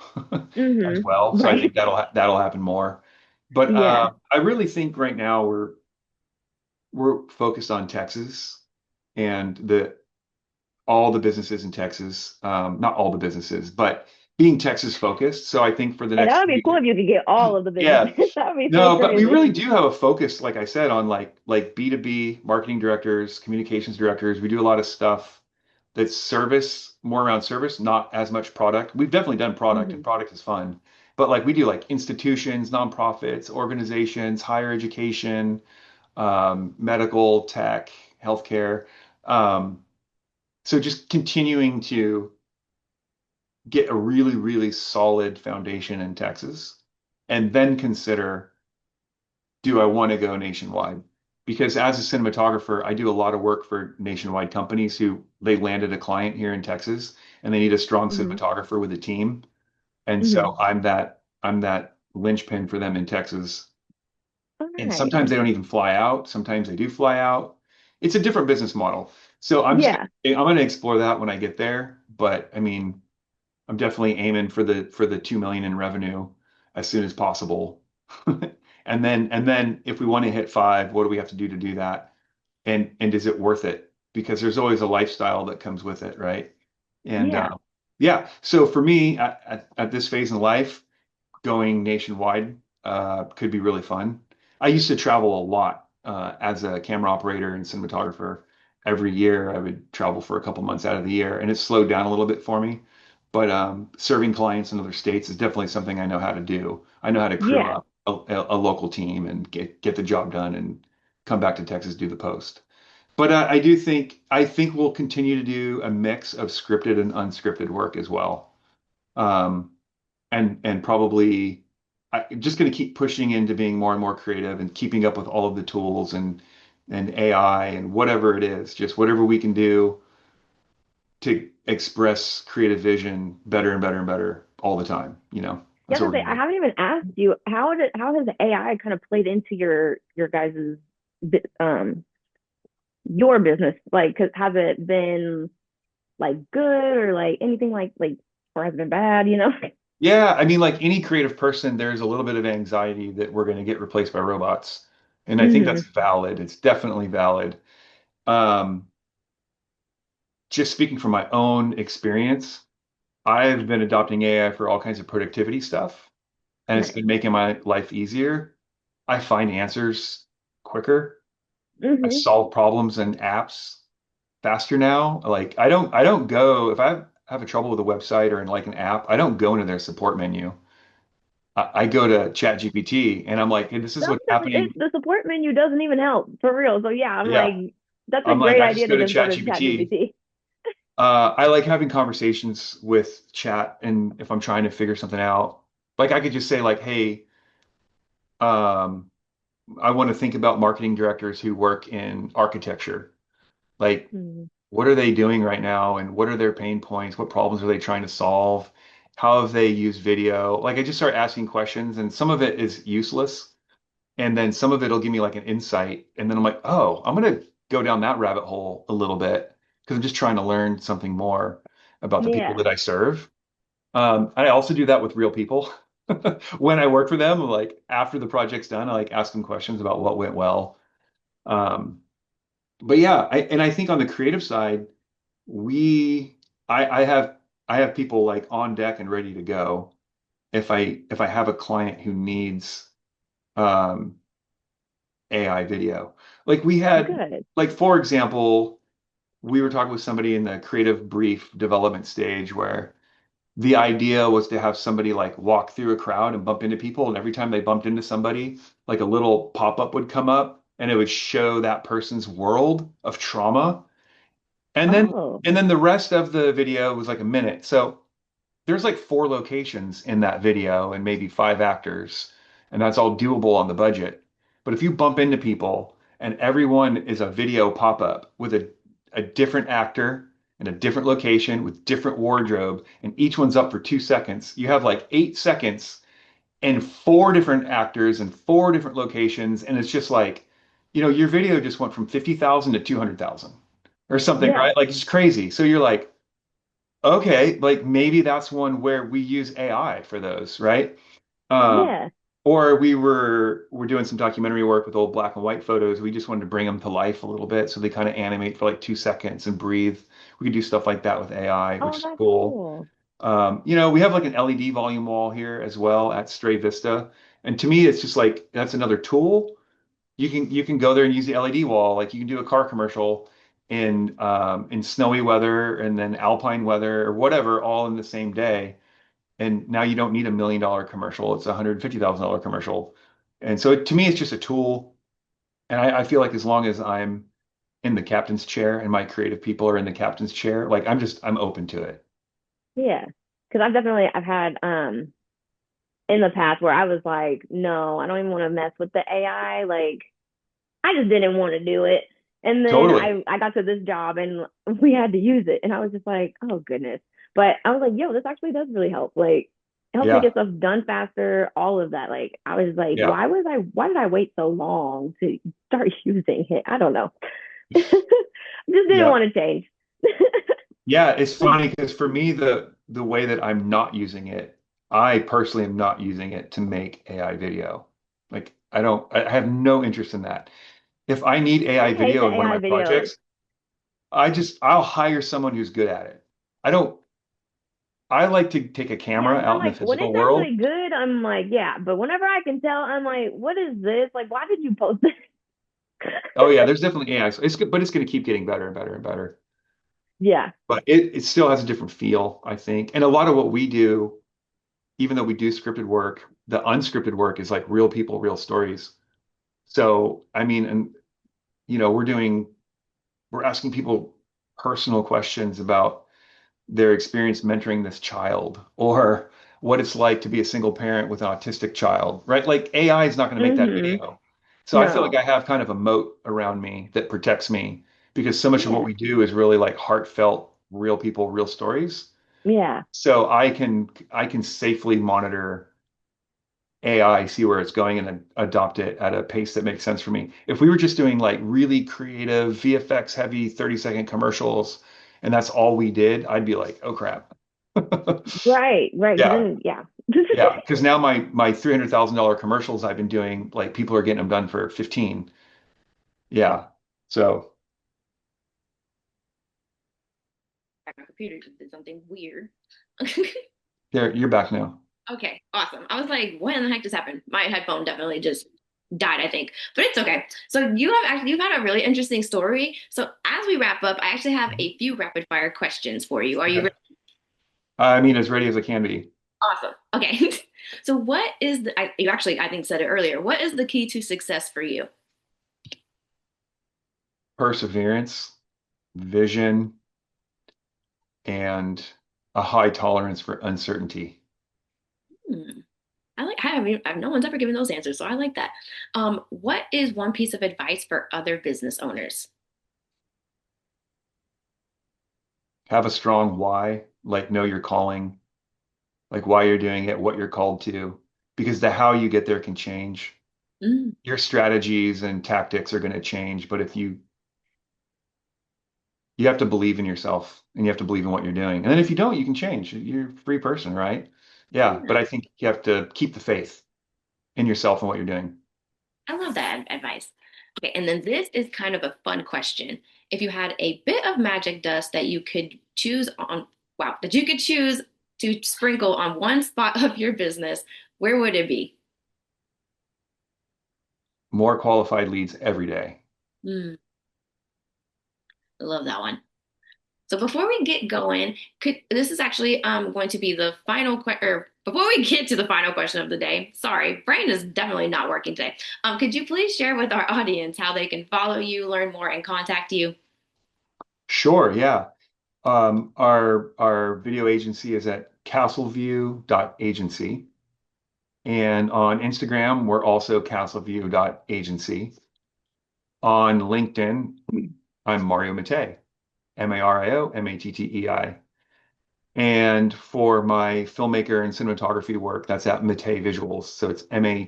as well. So I Right. think that'll happen more. But Yeah. I really think right now we're focused on Texas and the all the businesses in Texas, not all the businesses, but being Texas focused. So I think for the And that next would be cool 3 years, if you could get all of the yeah, businesses. That would be so no, but we crazy. really do have a focus, like I said, on like B2B marketing directors, communications directors. We do a lot of stuff that's service, more around service, not as much product. We've definitely done product, and Hmm. product is fun. But like we do like institutions, nonprofits, organizations, higher education, medical, tech, healthcare. Um, so just continuing to get a really, really solid foundation in Texas and then consider, do I want to go nationwide? Because as a cinematographer, I do a lot of work for nationwide companies who they landed a client here in Texas and they need a strong Hmm. cinematographer with a team. And Hmm. so I'm that linchpin for them in Texas. All And right. sometimes they don't even fly out. Sometimes they do fly out. It's a different business model. So Yeah. I'm gonna explore that when I get there. But I mean, I'm definitely aiming for the 2 million in revenue as soon as possible. And then if we want to hit five, what do we have to do that? And is it worth it? Because there's always a lifestyle that comes with it, right? And Yeah. yeah, so for me at this phase in life, going nationwide could be really fun. I used to travel a lot as a camera operator and cinematographer. Every year, I would travel for a couple months out of the year, and it slowed down a little bit for me. But serving clients in other states is definitely something I know how to do. I know how to crew Yeah. up a local team and get the job done and come back to Texas, do the post. But I think we'll continue to do a mix of scripted and unscripted work as well. Um, and probably just going to keep pushing into being more and more creative and keeping up with all of the tools and AI and whatever it is, just whatever we can do to express creative vision better and better and better all the time. Yeah, That's I what was we're gonna say, I gonna do. haven't even asked you how has AI kind of played into your guys' your business? Like, has it been like good or like anything like or has it been bad? Yeah, I mean, like any creative person, there's a little bit of anxiety that we're going to get replaced by robots, and I think that's Hmm. valid. It's definitely valid. Um, just speaking from my own experience, I've been adopting AI for all kinds of productivity stuff, and it's been Nice. making my life easier. I find answers quicker. I Hmm. solve problems in apps faster now. Like I don't go if I have a trouble with a website or in like an app, I don't go into their support menu. I go to ChatGPT and I'm like, hey, this is what's happening. The support menu doesn't even help for real. So yeah, I'm Yeah. like, that's a I'm like, great I just idea go to to just go to ChatGPT. ChatGPT. I like having conversations with chat and if I'm trying to figure something out, like I could just say like, hey, um, I want to think about marketing directors who work in architecture. Like, Hmm. what are they doing right now? And what are their pain points? What problems are they trying to solve? How have they used video? Like, I just start asking questions, and some of it is useless. And then some of it will give me like an insight. And then I'm like, oh, I'm going to go down that rabbit hole a little bit because I'm just trying to learn something more about the people Yeah. that I serve. I also do that with real people. When I work for them, like after the project's done, I like ask them questions about what went well. Um, but yeah, and I think on the creative side, we, I have I have people like on deck and ready to go if I have a client who needs um AI video. Like we had, Good. like for example, we were talking with somebody in the creative brief development stage where the idea was to have somebody like walk through a crowd and bump into people, and every time they bumped into somebody, like a little pop-up would come up and it would show that person's world of trauma. And then Oh, and then the rest of the video was like a minute. So there's like four locations in that video and maybe five actors, and that's all doable on the budget. But if you bump into people and everyone is a video pop-up with a different actor in a different location with different wardrobe, and each one's up for 2 seconds, you have like 8 seconds and four different actors and four different locations, and it's just like, your video just went from 50,000 to 200,000 or something, yeah, right? Like it's crazy. So you're like, okay, like maybe that's one where we use AI for those, right? Um, yeah. or we're doing some documentary work with old black and white photos. We just wanted to bring them to life a little bit, so they kind of animate for like 2 seconds and breathe. We could do stuff like that with AI, which Oh, is that's cool. cool. We have like an LED volume wall here as well at Stray Vista, and to me, it's just like that's another tool. You can go there and use the LED wall. Like you can do a car commercial in snowy weather and then alpine weather or whatever, all in the same day. And now you don't need $1 million commercial. It's a $150,000 commercial. And so to me, it's just a tool. And I feel like as long as I'm in the captain's chair and my creative people are in the captain's chair, like I'm open to it. Yeah. Because I've had in the past where I was like, no, I don't even want to mess with the AI. Like I just didn't want to do it. And then Totally. I got to this job and we had to use it. And I was just like, oh goodness. But I was like, yo, this actually does really help. Like it helps me Yeah. get stuff done faster, all of that. Like I was like, Yeah. why did I wait so long to start using it? I don't know. Just didn't Yeah. want to change. Yeah, it's funny because for me, the way that I'm not using it, I personally am not using it to make AI video. Like I have no interest in that. If I need AI I hate the video in one of AI my videos. projects, I'll hire someone who's good at it. I don't I like to take a Yeah, camera because I'm out in the like, when physical it's world. actually good, I'm like, yeah. But whenever I can tell, I'm like, what is this? Like, why did you post this? Oh yeah, there's definitely AI. So it's good, but it's going to keep getting better and better and better. Yeah. But it still has a different feel, I think. And a lot of what we do, even though we do scripted work, the unscripted work is like real people, real stories. So, I mean, and we're asking people personal questions about their experience mentoring this child or what it's like to be a single parent with an autistic child, right? Like AI is not going to make that Mm-hmm. video. So I feel like No. I have kind of a moat around me that protects me because so much of what Yeah. we do is really like heartfelt, real people, real stories. Yeah. So I can safely monitor AI, see where it's going, and then adopt it at a pace that makes sense for me. If we were just doing like really creative VFX heavy 30-second commercials and that's all we did, I'd be like, oh crap. Right. Right. Because Yeah. then, yeah. Yeah. Because now my $300,000 commercials I've been doing, like people are getting them done for 15. Yeah. So My computer just did something weird. there, you're back now. Okay, awesome. I was like, what in the heck just happened? My headphone definitely just died, I think. But it's okay. So you've had a really interesting story. So as we wrap up, I actually have a few rapid fire questions for you. Are you Okay. ready? I mean, as ready as I can be. Awesome? Okay. So what is you actually I think said it earlier. What is the key to success for you? Perseverance, vision, and a high tolerance for uncertainty. Hmm. No one's ever given those answers, so I like that. What is one piece of advice for other business owners? Have a strong why, like know your calling, like why you're doing it, what you're called to, because the how you get there can change. Mm, Your strategies and tactics are going to change, but if you have to believe in yourself and you have to believe in what you're doing. And then if you don't, you can change. You're a free person, right? Yeah, yeah, but I think you have to keep the faith in yourself and what you're doing. I love that advice. Okay, and then this is kind of a fun question. If you had a bit of magic dust that you could choose on wow, that you could choose to sprinkle on one spot of your business, where would it be? More qualified leads every day. Hmm, I love that one. So before we get going, this is actually going to be the final question, or before we get to the final question of the day, sorry, brain is definitely not working today. Could you please share with our audience how they can follow you, learn more, and contact you? Sure, yeah. Our video agency is at castleview.agency. And on Instagram, we're also castleview.agency. On LinkedIn, I'm Mario Mattei, Mario Mattei. And for my filmmaker and cinematography work, that's at Mattei Visuals. So it's Mattei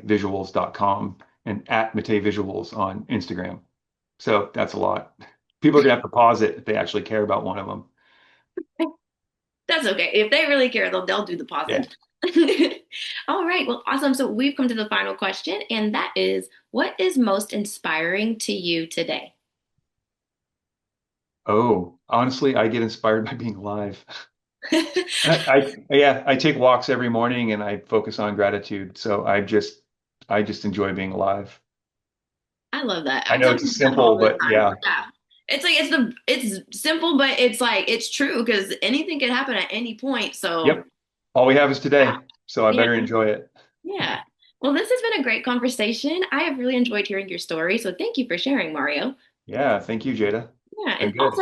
visuals.com and at Mattei Visuals on Instagram. So that's a lot. People are gonna have to pause it if they actually care about one of them. That's okay. If they really care, they'll do the Yeah. pausing. All right. Well, awesome. So we've come to the final question, and that is, what is most inspiring to you today? Oh, honestly, I get inspired by being alive. Yeah, I take walks every morning and I focus on gratitude. So I just enjoy being alive. I love that. I I know tell it's people that all simple, the but time. yeah. Yeah. It's simple, but it's like it's true because anything can happen at any point. So Yep. All we have is yeah. today. So I Yeah. better enjoy it. Yeah. Well, this has been a great conversation. I have really enjoyed hearing your story. So thank you for sharing, Mario. Yeah, thank you, Jada. Yeah, Been and good.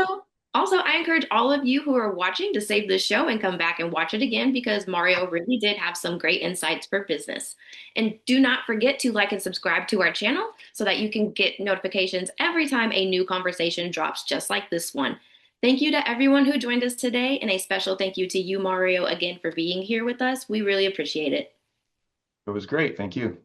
also I encourage all of you who are watching to save this show and come back and watch it again because Mario really did have some great insights for business. And do not forget to like and subscribe to our channel so that you can get notifications every time a new conversation drops just like this one. Thank you to everyone who joined us today, and a special thank you to you, Mario, again for being here with us. We really appreciate it. It was great. Thank you.